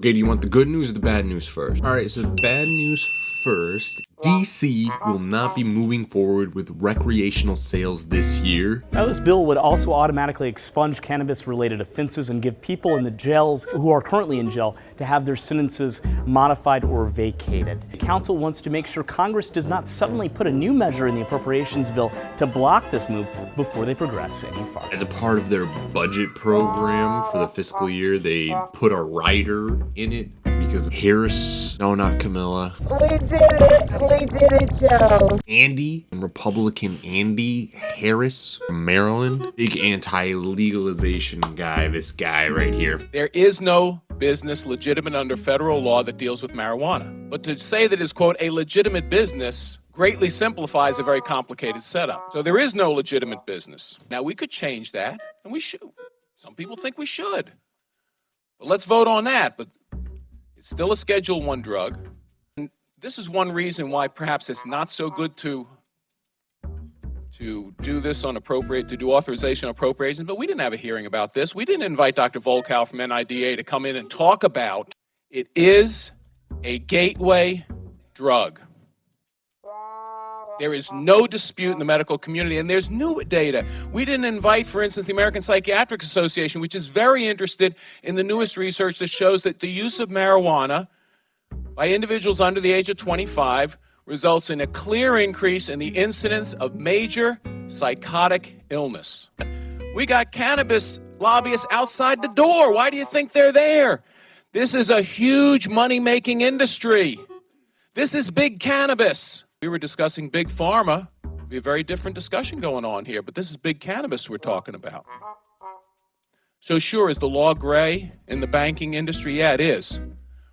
Okay, do you want the good news or the bad news first? All right, so the bad news first. DC will not be moving forward with recreational sales this year. Now, this bill would also automatically expunge cannabis-related offenses and give people in the jails who are currently in jail to have their sentences modified or vacated. The council wants to make sure Congress does not suddenly put a new measure in the appropriations bill to block this move before they progress any farther. As a part of their budget program for the fiscal year, they put a rider in it because of Harris. No, not Camilla. We did it, Joe. Andy, Republican Andy Harris from Maryland. Big anti-legalization guy, this guy right here. There is no business legitimate under federal law that deals with marijuana. But to say that it's, quote, a legitimate business greatly simplifies a very complicated setup. So there is no legitimate business. Now, we could change that, and we should. Some people think we should. But let's vote on that. But it's still a Schedule I drug. And this is one reason why perhaps it's not so good to do this on to do authorization appropriations, but we didn't have a hearing about this. We didn't invite Dr. Volkow from NIDA to come in and talk about it. Is a gateway drug. There is no dispute in the medical community, and there's new data. We didn't invite, for instance, the American Psychiatric Association, which is very interested in the newest research that shows that the use of marijuana by individuals under the age of 25 results in a clear increase in the incidence of major psychotic illness. We got cannabis lobbyists outside the door. Why do you think they're there? This is a huge money-making industry. This is big cannabis. We were discussing big pharma. We have a very different discussion going on here, but this is big cannabis we're talking about. So sure, is the law gray in the banking industry? Yeah, it is.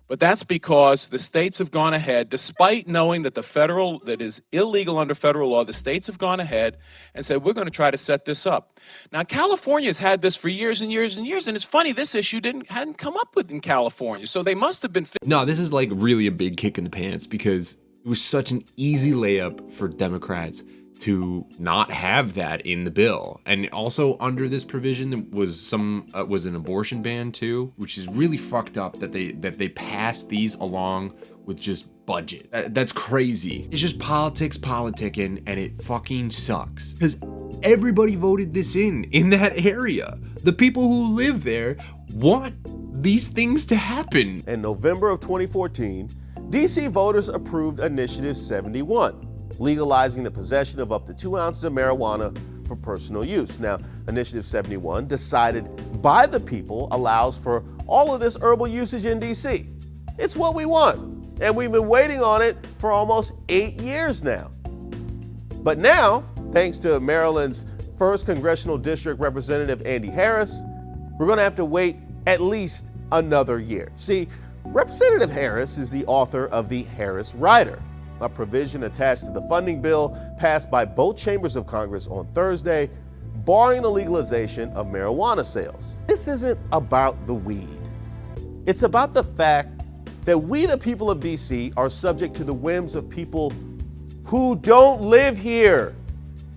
But that's because the states have gone ahead, despite knowing that that is illegal under federal law, the states have gone ahead and said, we're going to try to set this up. Now, California's had this for years and years and years, and it's funny, this issue hadn't come up with in California, so they must have been... No, this is like really a big kick in the pants because it was such an easy layup for Democrats to not have that in the bill. And also under this provision was an abortion ban too, which is really fucked up that they passed these along with just budget. That's crazy. It's just politics politicking, and it fucking sucks. Because everybody voted this in that area. The people who live there want these things to happen. In November of 2014, DC voters approved Initiative 71, legalizing the possession of up to 2 ounces of marijuana for personal use. Now, Initiative 71, decided by the people, allows for all of this herbal usage in DC. It's what we want, and we've been waiting on it for almost 8 years now. But now, thanks to Maryland's 1st Congressional District Representative Andy Harris, we're going to have to wait at least another year. See, Representative Harris is the author of the Harris Rider, a provision attached to the funding bill passed by both chambers of Congress on Thursday, barring the legalization of marijuana sales. This isn't about the weed. It's about the fact that we, the people of DC, are subject to the whims of people who don't live here.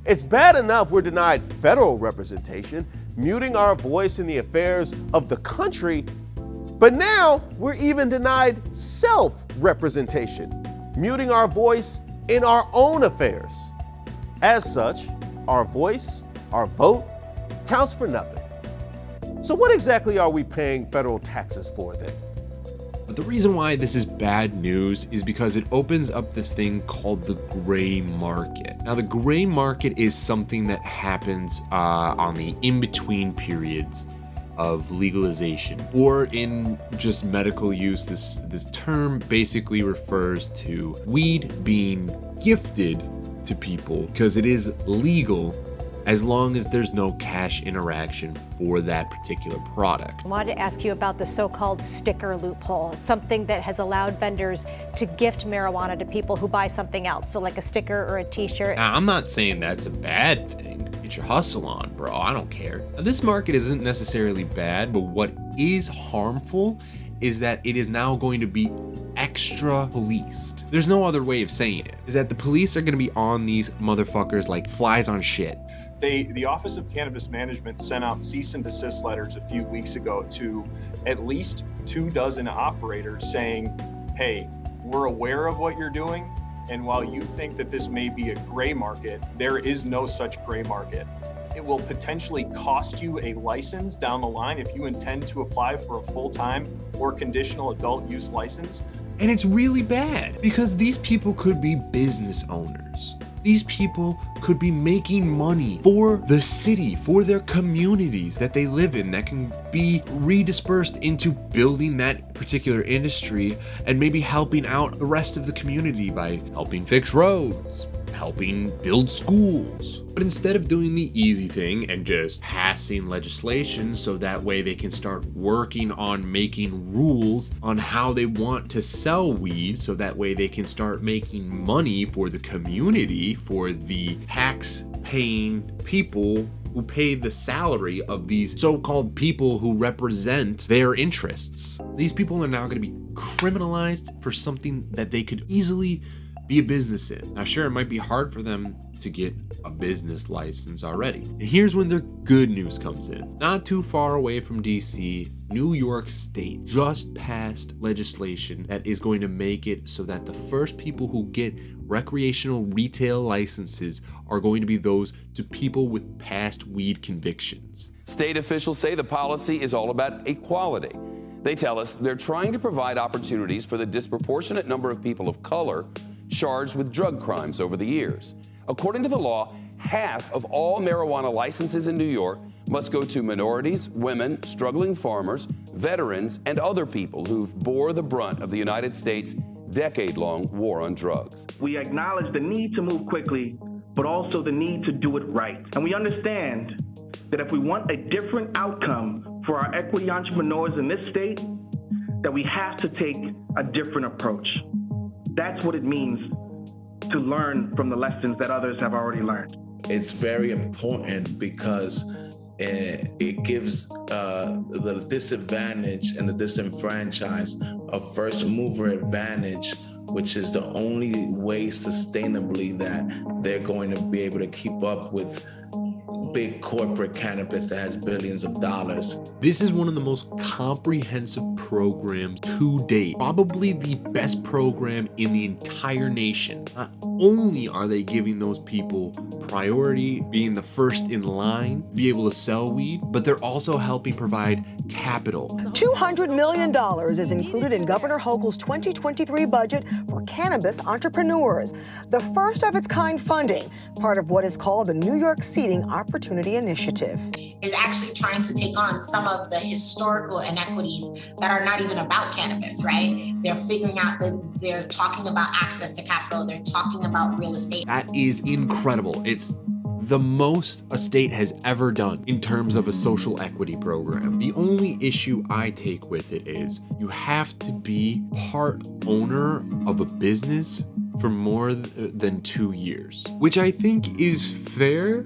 It's bad enough we're denied federal representation, muting our voice in the affairs of the country, but now we're even denied self-representation, muting our voice in our own affairs. As such, our voice, our vote, counts for nothing. So what exactly are we paying federal taxes for then? But the reason why this is bad news is because it opens up this thing called the gray market. Now, the gray market is something that happens on the in-between periods of legalization, or in just medical use. This term basically refers to weed being gifted to people because it is legal as long as there's no cash interaction for that particular product. I wanted to ask you about the so-called sticker loophole. It's something that has allowed vendors to gift marijuana to people who buy something else, so like a sticker or a t-shirt. Now, I'm not saying that's a bad thing. Get your hustle on, bro. I don't care. Now, this market isn't necessarily bad, but what is harmful is that it is now going to be extra policed. There's no other way of saying it, is that the police are gonna be on these motherfuckers like flies on shit. The Office of Cannabis Management sent out cease and desist letters a few weeks ago to at least 24 operators saying, hey, we're aware of what you're doing, and while you think that this may be a gray market, there is no such gray market. It will potentially cost you a license down the line if you intend to apply for a full-time or conditional adult use license. And it's really bad because these people could be business owners. These people could be making money for the city, for their communities that they live in, that can be redispersed into building that particular industry and maybe helping out the rest of the community by helping fix roads, helping build schools. But instead of doing the easy thing and just passing legislation so that way they can start working on making rules on how they want to sell weed, so that way they can start making money for the community, for the tax paying people who pay the salary of these so-called people who represent their interests. These people are now going to be criminalized for something that they could easily be a business in. Now, sure, it might be hard for them to get a business license already. And here's when the good news comes in. Not too far away from DC, New York State just passed legislation that is going to make it so that the first people who get recreational retail licenses are going to be those to people with past weed convictions. State officials say the policy is all about equality. They tell us they're trying to provide opportunities for the disproportionate number of people of color charged with drug crimes over the years. According to the law, half of all marijuana licenses in New York must go to minorities, women, struggling farmers, veterans, and other people who've bore the brunt of the United States' decade-long war on drugs. We acknowledge the need to move quickly, but also the need to do it right. And we understand that if we want a different outcome for our equity entrepreneurs in this state, that we have to take a different approach. That's what it means to learn from the lessons that others have already learned. It's very important because it gives the disadvantaged and the disenfranchised a first mover advantage, which is the only way sustainably that they're going to be able to keep up with big corporate cannabis that has billions of dollars. This is one of the most comprehensive programs to date. Probably the best program in the entire nation. Not only are they giving those people priority, being the first in line to be able to sell weed, but they're also helping provide capital. $200 million is included in Governor Hochul's 2023 budget for cannabis entrepreneurs. The first of its kind funding, part of what is called the New York Seeding Opportunity Initiative. Is actually trying to take on some of the historical inequities that are not even about cannabis, right? They're figuring out that they're talking about access to capital, they're talking about real estate. That is incredible. It's the most a state has ever done in terms of a social equity program. The only issue I take with it is you have to be part owner of a business for more than 2 years, which I think is fair,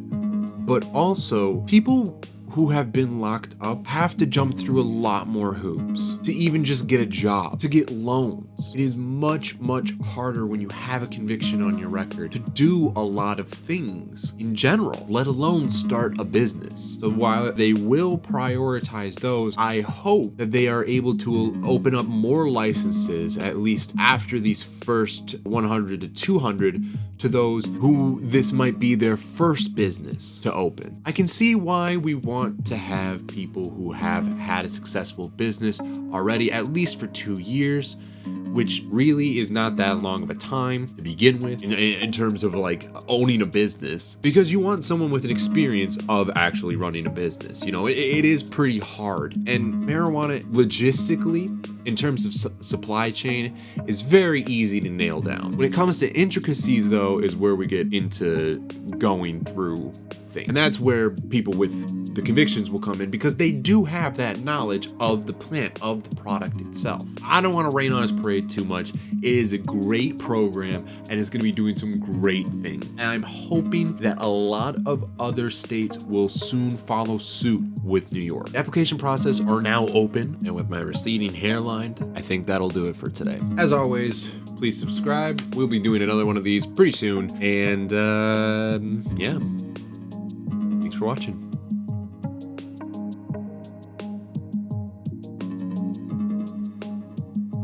but also people who have been locked up have to jump through a lot more hoops to even just get a job, to get loans. It is much, much harder when you have a conviction on your record to do a lot of things in general, let alone start a business. So while they will prioritize those, I hope that they are able to open up more licenses, at least after these first 100 to 200, to those who this might be their first business to open. I can see why we want to have people who have had a successful business already, at least for 2 years, which really is not that long of a time to begin with in terms of like owning a business, because you want someone with an experience of actually running a business. You know, it is pretty hard, and marijuana logistically, in terms of supply chain, is very easy to nail down. When it comes to intricacies, though, is where we get into going through things. And that's where people with the convictions will come in, because they do have that knowledge of the plant, of the product itself. I don't want to rain on his parade too much. It is a great program and it's going to be doing some great things. And I'm hoping that a lot of other states will soon follow suit with New York. The application process are now open, and with my receding hairline, I think that'll do it for today. As always, please subscribe. We'll be doing another one of these pretty soon. And yeah, thanks for watching.